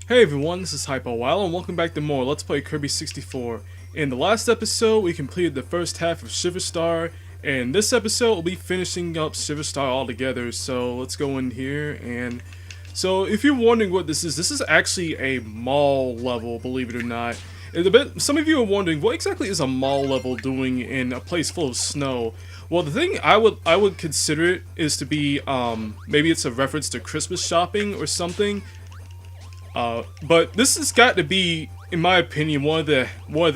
Hey everyone, this is HypoWow and welcome back to more Let's Play Kirby 64. In the last episode, we completed the first half of Shiver Star, and this episode we'll be finishing up Shiver Star altogether, so let's go in here. And so if you're wondering what this is actually a mall level, believe it or not. Some of you are wondering, what exactly is a mall level doing in a place full of snow? Well, the thing I would consider it is to be, maybe it's a reference to Christmas shopping or something. But this has got to be, in my opinion, one of the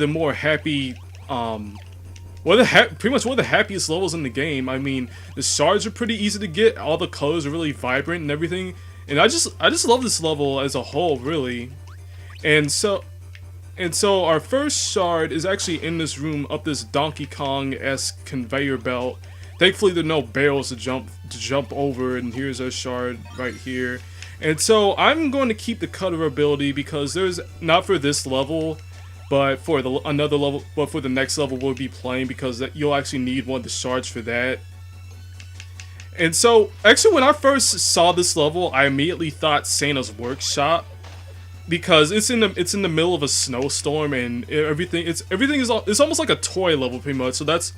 more happy, pretty much one of the happiest levels in the game. I mean, the shards are pretty easy to get. All the colors are really vibrant and everything, and I just love this level as a whole, really. And so our first shard is actually in this room up this Donkey Kong-esque conveyor belt. Thankfully, there are no barrels to jump over, and here's our shard right here. And so I'm going to keep the cutter ability because there's not for this level, but for another level, but for the next level we'll be playing, because you'll actually need one of the shards for that. And so actually, when I first saw this level, I immediately thought Santa's workshop, because it's in the middle of a snowstorm and everything it's almost like a toy level pretty much. So that's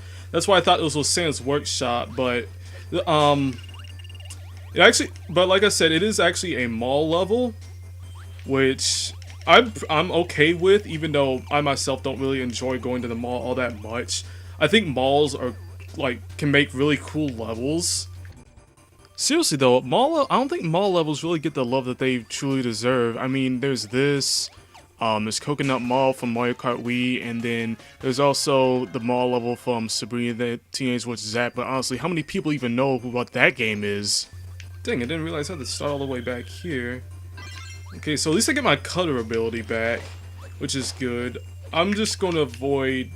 why I thought it was Santa's workshop, but but like I said, it is actually a mall level, which I'm okay with, even though I myself don't really enjoy going to the mall all that much. I think malls are can make really cool levels. Seriously though, I don't think mall levels really get the love that they truly deserve. I mean, there's there's Coconut Mall from Mario Kart Wii, and then there's also the mall level from Sabrina the Teenage Witch Zap. But honestly, how many people even know what that game is? Dang, I didn't realize I had to start all the way back here. Okay, so at least I get my cutter ability back, which is good. I'm just going to avoid,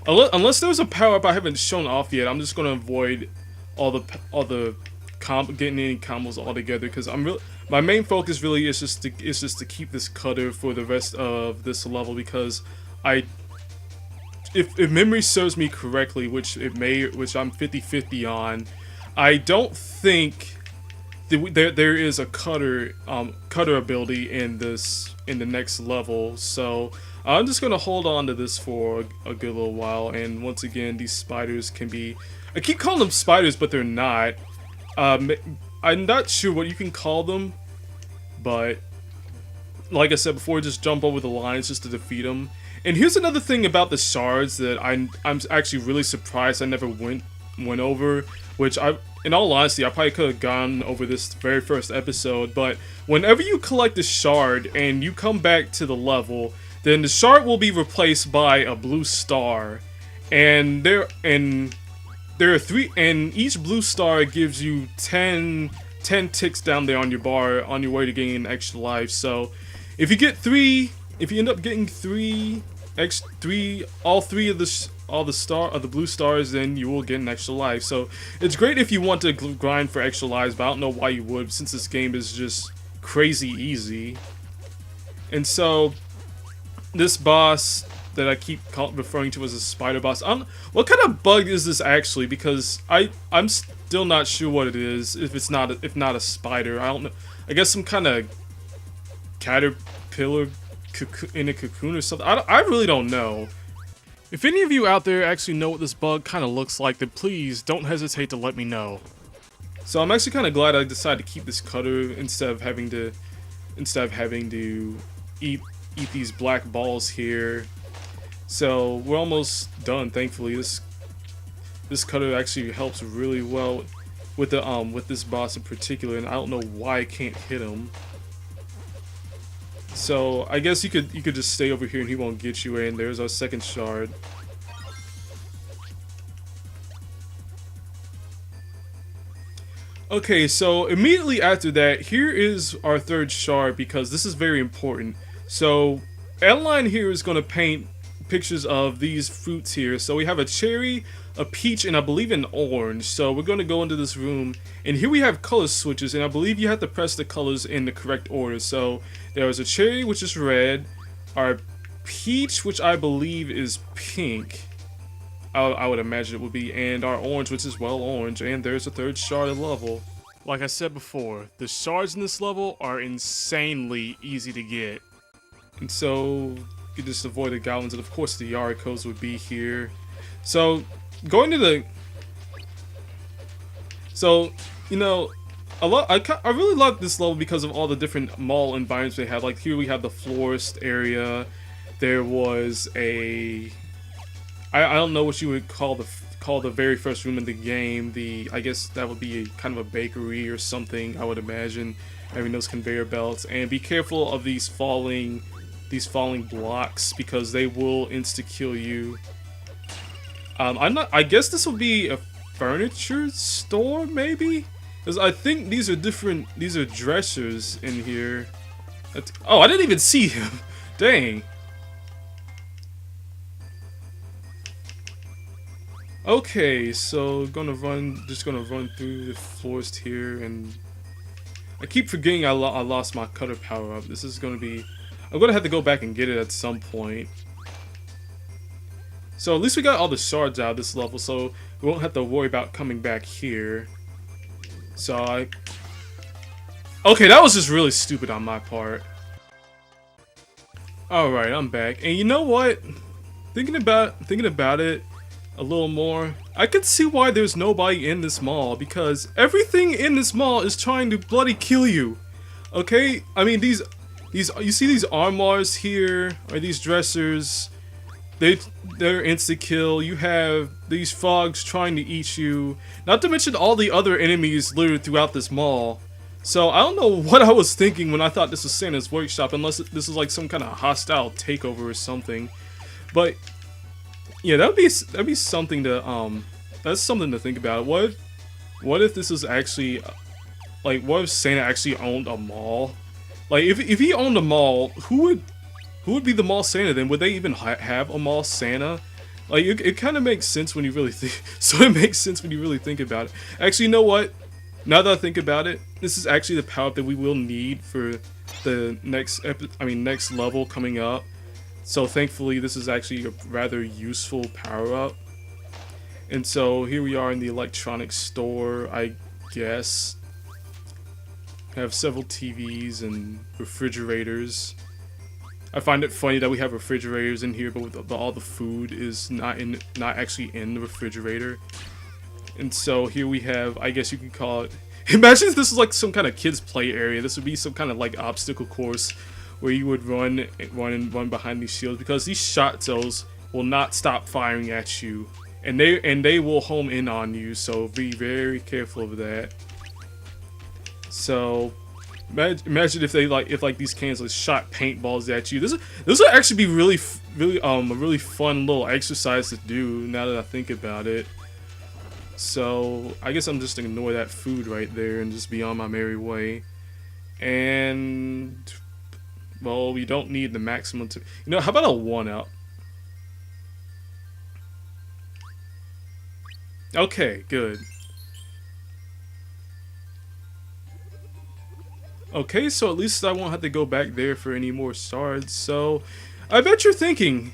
unless there's a power-up I haven't shown off yet, I'm just going to avoid getting any combos altogether, because my main focus really is just to keep this cutter for the rest of this level, because if memory serves me correctly, which I'm 50-50 on, I don't think there is a cutter ability in the next level. So I'm just gonna hold on to this for a good little while. And once again, these spiders can be, I keep calling them spiders, but they're not. I'm not sure what you can call them, but like I said before, just jump over the lines just to defeat them. And here's another thing about the shards that I'm actually really surprised I never went over, which in all honesty, I probably could have gone over this very first episode, but whenever you collect a shard and you come back to the level, then the shard will be replaced by a blue star. And there are three, and each blue star gives you 10 ticks down there on your bar on your way to getting an extra life. So if you end up getting all three of the blue stars, then you will get an extra life. So it's great if you want to grind for extra lives, but I don't know why you would, since this game is just crazy easy. And so this boss that I keep referring to as a spider boss, what kind of bug is this actually? Because I'm still not sure what it is. If not a spider, I don't know. I guess some kind of caterpillar in a cocoon or something. I really don't know. If any of you out there actually know what this bug kind of looks like, then please don't hesitate to let me know. So I'm actually kind of glad I decided to keep this cutter instead of having to eat these black balls here. So we're almost done, thankfully. This cutter actually helps really well with this boss in particular, and I don't know why I can't hit him. So I guess you could just stay over here and he won't get you in. There's our second shard. Okay, so immediately after that, here is our third shard, because this is very important. So Adeline here is going to paint pictures of these fruits here. So we have a cherry, a peach, and I believe an orange. So we're going to go into this room, and here we have color switches, and I believe you have to press the colors in the correct order. So there's a cherry, which is red, our peach, which I believe is pink, I would imagine it would be, and our orange, which is orange, and there's a third shard level. Like I said before, the shards in this level are insanely easy to get. And so, you just avoid the goblins, and of course the Yarikos would be here. So, going to the... So, you know, I really love this level because of all the different mall environments they have. Like here we have the florist area. There was a... I don't know what you would call the very first room in the game. I guess that would be kind of a bakery or something, I would imagine, having those conveyor belts. And be careful of these falling blocks because they will insta-kill you. I guess this will be a furniture store, maybe? Because I think these are dressers in here. Oh, I didn't even see him. Dang. Okay, so just gonna run through the forest here, and I keep forgetting I lost my cutter power up. This is gonna be, I'm gonna have to go back and get it at some point. So at least we got all the shards out of this level, so we won't have to worry about coming back here. So okay, that was just really stupid on my part. Alright, I'm back. And you know what? Thinking about it a little more, I can see why there's nobody in this mall, because everything in this mall is trying to bloody kill you. Okay? I mean, these you see these armoires here, or these dressers, they're insta-kill. You have these frogs trying to eat you, not to mention all the other enemies littered throughout this mall. So I don't know what I was thinking when I thought this was Santa's workshop, unless this is like some kind of hostile takeover or something. But yeah, that'd be something to that's something to think about. What if this is actually like, what if Santa actually owned a mall? Like if he owned a mall, who would be the mall Santa then? Would they even have a mall Santa? Like it kind of makes sense when you really think. So it makes sense when you really think about it. Actually, you know what? Now that I think about it, this is actually the power up that we will need for the next level coming up. So thankfully, this is actually a rather useful power up. And so here we are in the electronics store, I guess. Have several TVs and refrigerators. I find it funny that we have refrigerators in here, but all the food is not actually in the refrigerator. And so here we have, I guess you could call it. Imagine if this was like some kind of kids play area. This would be some kind of like obstacle course where you would run behind these shields, because these shot cells will not stop firing at you, and they will home in on you. So be very careful of that. So imagine if these cans like shot paintballs at you. This would actually be a really fun little exercise to do. Now that I think about it. So I guess I'm just gonna ignore that food right there and just be on my merry way. And well, we don't need the maximum to, you know, how about a 1-up? Okay, good. Okay, so at least I won't have to go back there for any more shards. So I bet you're thinking,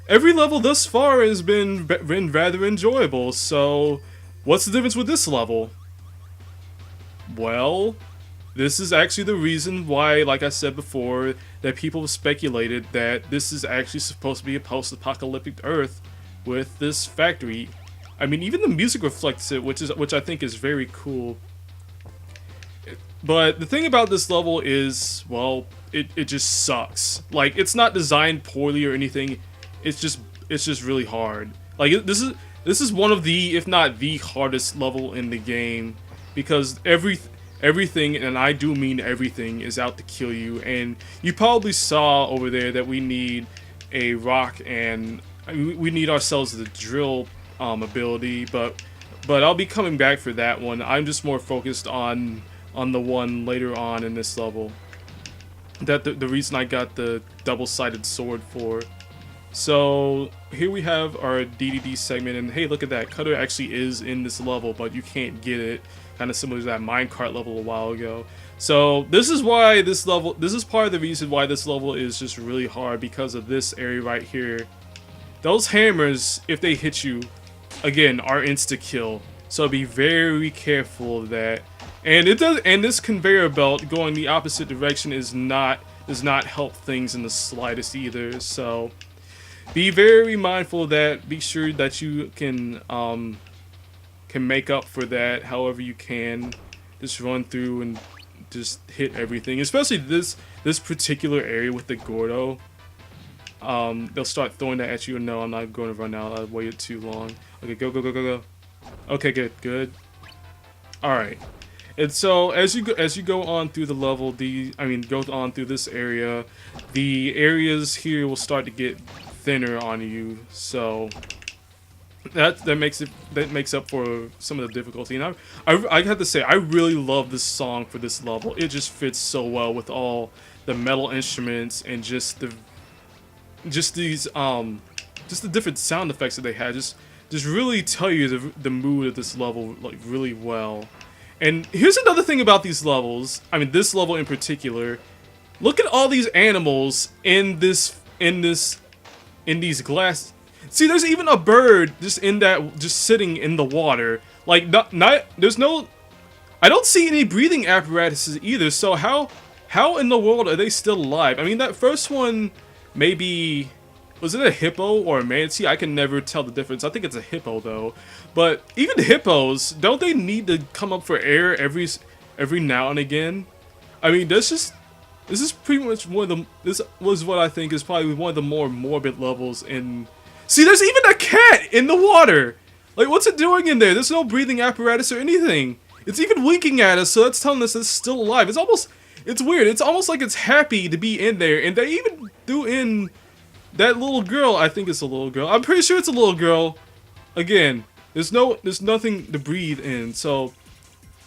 every level thus far has been rather enjoyable, so what's the difference with this level? Well, this is actually the reason why, like I said before, that people have speculated that this is actually supposed to be a post-apocalyptic Earth with this factory. I mean, even the music reflects it, which I think is very cool. But the thing about this level is, well, it just sucks. Like, it's not designed poorly or anything. It's just really hard. Like, this is one of the, if not the hardest level in the game, because everything, and I do mean everything, is out to kill you. And you probably saw over there that we need a rock, and we need ourselves the drill ability, but I'll be coming back for that one. I'm just more focused on the one later on in this level. That the reason I got the double-sided sword for. So here we have our DDD segment, and hey, look at that. Cutter actually is in this level, but you can't get it. Kind of similar to that minecart level a while ago. So this is why this is part of the reason why this level is just really hard, because of this area right here. Those hammers, if they hit you, again, are insta-kill. So be very careful of that. And it does, and this conveyor belt going the opposite direction does not help things in the slightest either. So be very mindful of that. Be sure that you can make up for that however you can. Just run through and just hit everything, especially this particular area with the Gordo. They'll start throwing that at you. No, I'm not going to run out. I waited too long. Okay, go, go, go, go, go. Okay, good, good. All right. And so as you go on through the level, go on through this area, the areas here will start to get thinner on you. So that makes up for some of the difficulty. And I have to say, I really love this song for this level. It just fits so well with all the metal instruments and just the different sound effects that they had. Just really tell you the mood of this level like really well. And here's another thing about these levels. I mean, this level in particular. Look at all these animals in these glass. See, there's even a bird just sitting in the water. Like there's no. I don't see any breathing apparatuses either. So how in the world are they still alive? I mean, that first one maybe. Was it a hippo or a manatee? I can never tell the difference. I think it's a hippo though. But even hippos, don't they need to come up for air every now and again? I mean, this is pretty much this was what I think is probably one of the more morbid levels in. See, there's even a cat in the water. Like, what's it doing in there? There's no breathing apparatus or anything. It's even winking at us, so that's telling us it's still alive. It's weird. It's almost like it's happy to be in there, and they even threw in. That little girl, I think it's a little girl. I'm pretty sure it's a little girl. Again, there's nothing to breathe in. So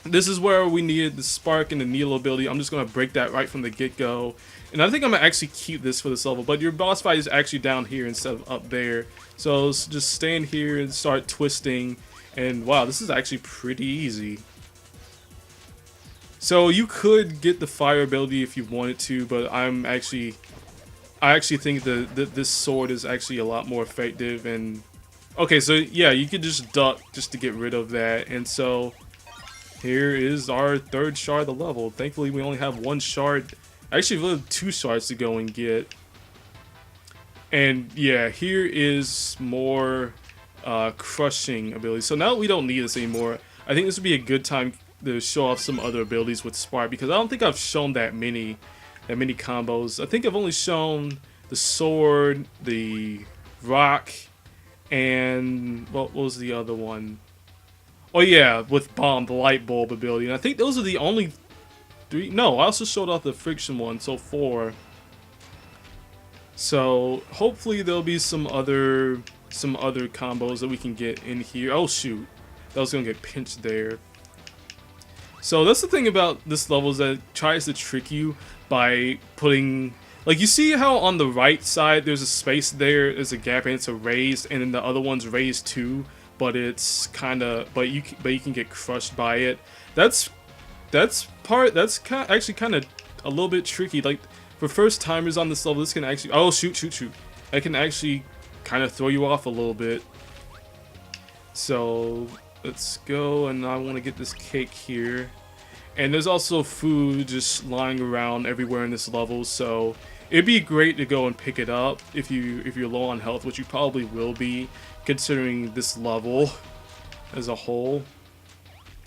this is where we needed the spark and the needle ability. I'm just gonna break that right from the get-go. And I think I'm gonna actually keep this for this level. But your boss fight is actually down here instead of up there. So just stand here and start twisting. And wow, this is actually pretty easy. So you could get the fire ability if you wanted to, but I actually think that this sword is actually a lot more effective. And okay, so yeah, you could just duck just to get rid of that. And so here is our third shard of the level. Thankfully, we only have one shard. Actually, we have 2 shards to go and get. And yeah, here is more crushing ability. So now we don't need this anymore. I think this would be a good time to show off some other abilities with Spark, because I don't think I've shown that many combos. I think I've only shown the sword, the rock, and what was the other one? Oh yeah, with bomb, the light bulb ability. And I think those are the only 3. No, I also showed off the friction one, so 4. So hopefully there'll be some other combos that we can get in here. Oh shoot, that was gonna get pinched there. So that's the thing about this level, is that it tries to trick you by putting, like, you see how on the right side there's a space there's a gap and it's a raised, and then the other one's raised too, but it's kind of, but you can get crushed by it. That's actually kind of a little bit tricky. Like for first timers on this level, this can actually, oh shoot, that can actually kind of throw you off a little bit. So let's go, and I want to get this cake here. And there's also food just lying around everywhere in this level, so it'd be great to go and pick it up if you're low on health, which you probably will be, considering this level as a whole.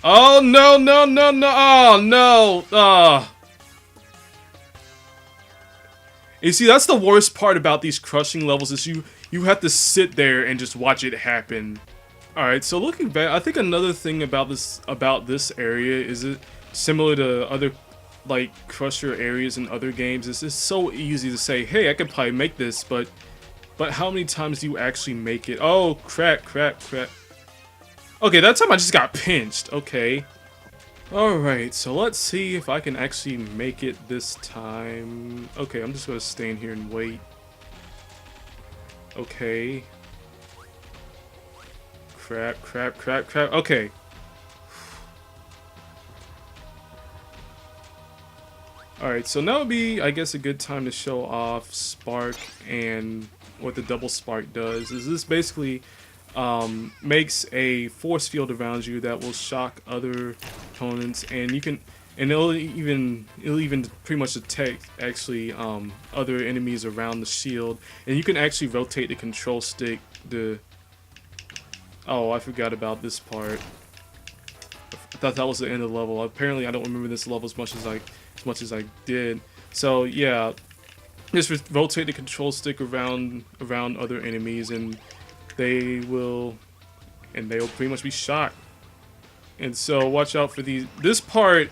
Oh no, no, no, no! Oh no! Ah! You see, that's the worst part about these crushing levels, is you have to sit there and just watch it happen. All right, so looking back, I think another thing about this area is it similar to other like crusher areas in other games. It's so easy to say, hey, I could probably make this, but how many times do you actually make it? Oh crap. Okay, that time I just got pinched. Okay. Alright, so let's see if I can actually make it this time. Okay, I'm just gonna stay in here and wait. Okay. Crap. Okay. Alright, so now would be, I guess, a good time to show off Spark and what the double Spark does. Is this basically makes a force field around you that will shock other opponents, and you can, and it'll even pretty much detect actually other enemies around the shield, and you can actually rotate the control stick. Oh, I forgot about this part. I thought that was the end of the level. Apparently, I don't remember this level as much as I did. So yeah, just rotate the control stick around other enemies, and they'll pretty much be shot. And so watch out for these. This part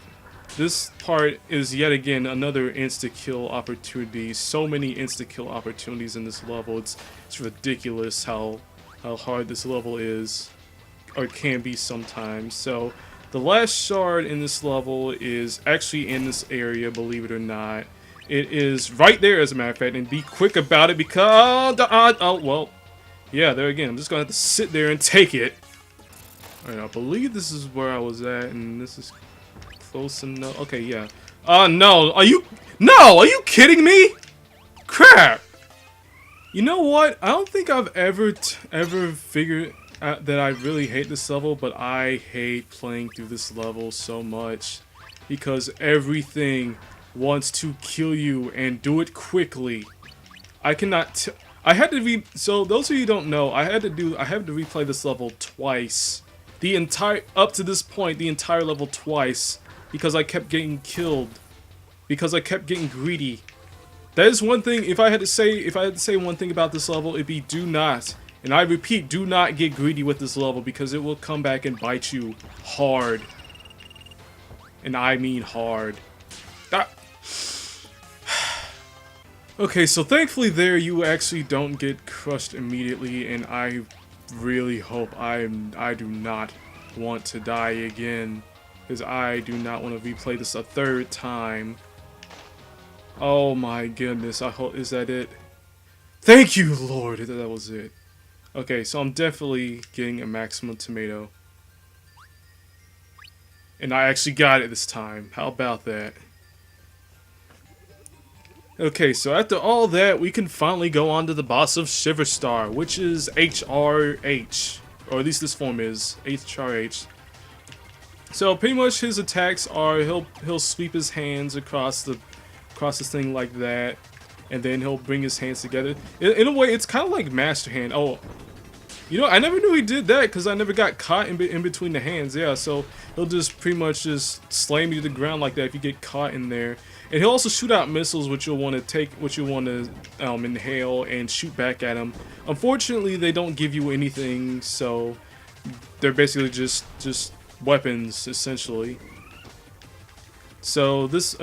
is yet again another insta-kill opportunity. So many insta-kill opportunities in this level. It's ridiculous how hard this level is, or can be sometimes. So the last shard in this level is actually in this area, believe it or not. It is right there, as a matter of fact, and be quick about it because well, yeah, there again. I'm just gonna have to sit there and take it. Alright, I believe this is where I was at, and this is close enough. Okay, yeah. No. Are you kidding me? Crap. You know what? I don't think I've ever figured out that I really hate this level, but I hate playing through this level so much because everything wants to kill you and do it quickly. I cannot. I had to so those of you who don't know, I had to replay this level twice. Up to this point, the entire level twice, because I kept getting killed. Because I kept getting greedy. That is one thing. If I had to say one thing about this level, it'd be do not, and I repeat, do not get greedy with this level, because it will come back and bite you hard. And I mean hard. Okay, so thankfully there you actually don't get crushed immediately, and I really hope I do not want to die again, because I do not want to replay this a third time. Oh my goodness, I hope, is that it? Thank you, Lord, that was it. Okay, so I'm definitely getting a maximum tomato. And I actually got it this time. How about that? Okay, so after all that, we can finally go on to the boss of Shiver Star, which is HRH. Or at least this form is HRH. So pretty much his attacks are he'll sweep his hands across this thing like that, and then he'll bring his hands together. In a way, it's kind of like Master Hand. Oh, you know, I never knew he did that because I never got caught in between the hands. Yeah, so he'll just pretty much just slam you to the ground like that if you get caught in there. And he'll also shoot out missiles, which you'll want to inhale and shoot back at him. Unfortunately, they don't give you anything, so they're basically just weapons essentially. So this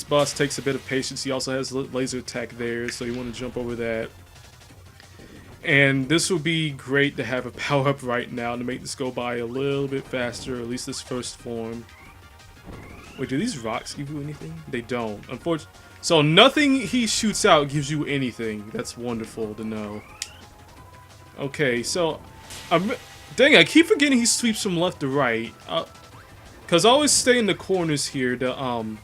boss takes a bit of patience. He also has laser attack there, so you want to jump over that. And this would be great to have a power up right now to make this go by a little bit faster, or at least this first form. Wait, do these rocks give you anything? They don't. Unfortunately, so nothing he shoots out gives you anything. That's wonderful to know. Okay, so dang, I keep forgetting he sweeps from left to right. Cause I always stay in the corners here to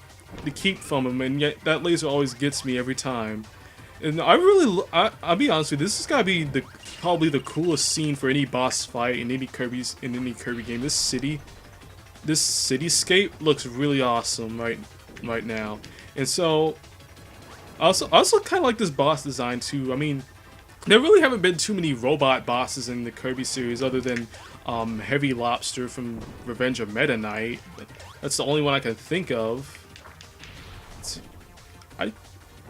keep from him, and yet that laser always gets me every time. And I'll be honest with you, this has gotta be probably the coolest scene for any boss fight in any Kirby game. This cityscape looks really awesome right now, and so I also kind of like this boss design too. I mean, there really haven't been too many robot bosses in the Kirby series other than Heavy Lobster from Revenge of Meta Knight. That's the only one I can think of.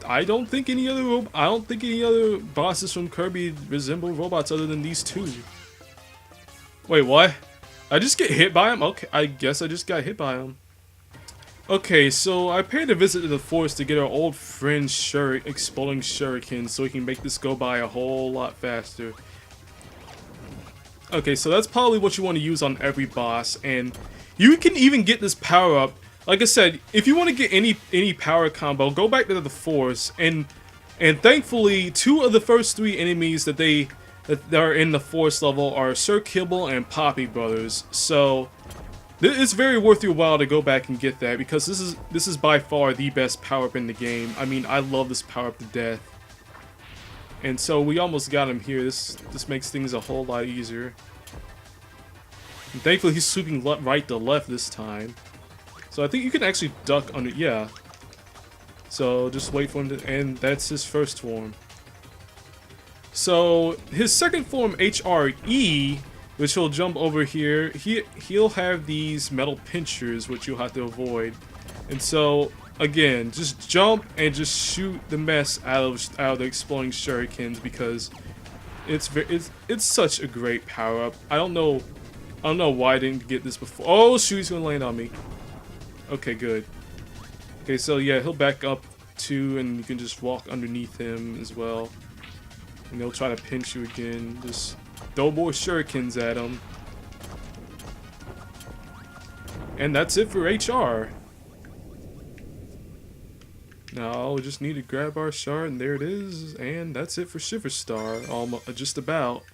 I don't think any other bosses from Kirby resemble robots other than these two. Wait, what? I just get hit by him? Okay, I guess I just got hit by him. Okay, so I paid a visit to the forest to get our old friend exploding shuriken so we can make this go by a whole lot faster. Okay, so that's probably what you want to use on every boss, and you can even get this power up. Like I said, if you want to get any power combo, go back to the forest, and thankfully 2 of the first 3 enemies that are in the forest level are Sir Kibble and Poppy Brothers. So it's very worth your while to go back and get that, because this is by far the best power up in the game. I mean, I love this power up to death. And so we almost got him here. This makes things a whole lot easier. And thankfully he's swooping right to left this time. So I think you can actually duck under, yeah. So just wait for him to, and that's his first form. So his second form, HRE, which he'll jump over here, he'll have these metal pinchers, which you'll have to avoid. And so, again, just jump and just shoot the mess out of the exploding shurikens, because it's such a great power up. I don't know why I didn't get this before. Oh shoot, he's gonna land on me. Okay, good. Okay, so yeah, he'll back up too, and you can just walk underneath him as well. And they'll try to pinch you again. Just throw more shurikens at him. And that's it for HR. Now we just need to grab our shard, and there it is. And that's it for Shiver Star. Almost, just about.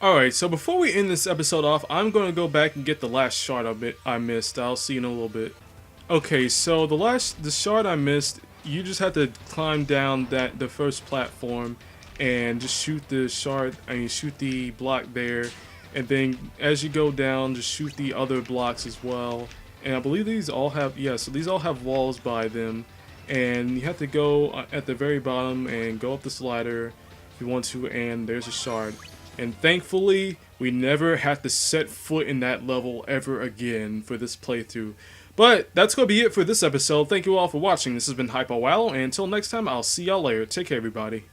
Alright, so before we end this episode off, I'm going to go back and get the last shard I missed. I'll see you in a little bit. Okay, so the shard I missed, you just have to climb down the first platform and just shoot the shard, shoot the block there, and then as you go down, just shoot the other blocks as well. And I believe these all have, yeah, so these all have walls by them, and you have to go at the very bottom and go up this ladder if you want to, and there's a shard. And thankfully, we never have to set foot in that level ever again for this playthrough. But that's going to be it for this episode. Thank you all for watching. This has been HypoWallow, and until next time, I'll see y'all later. Take care, everybody.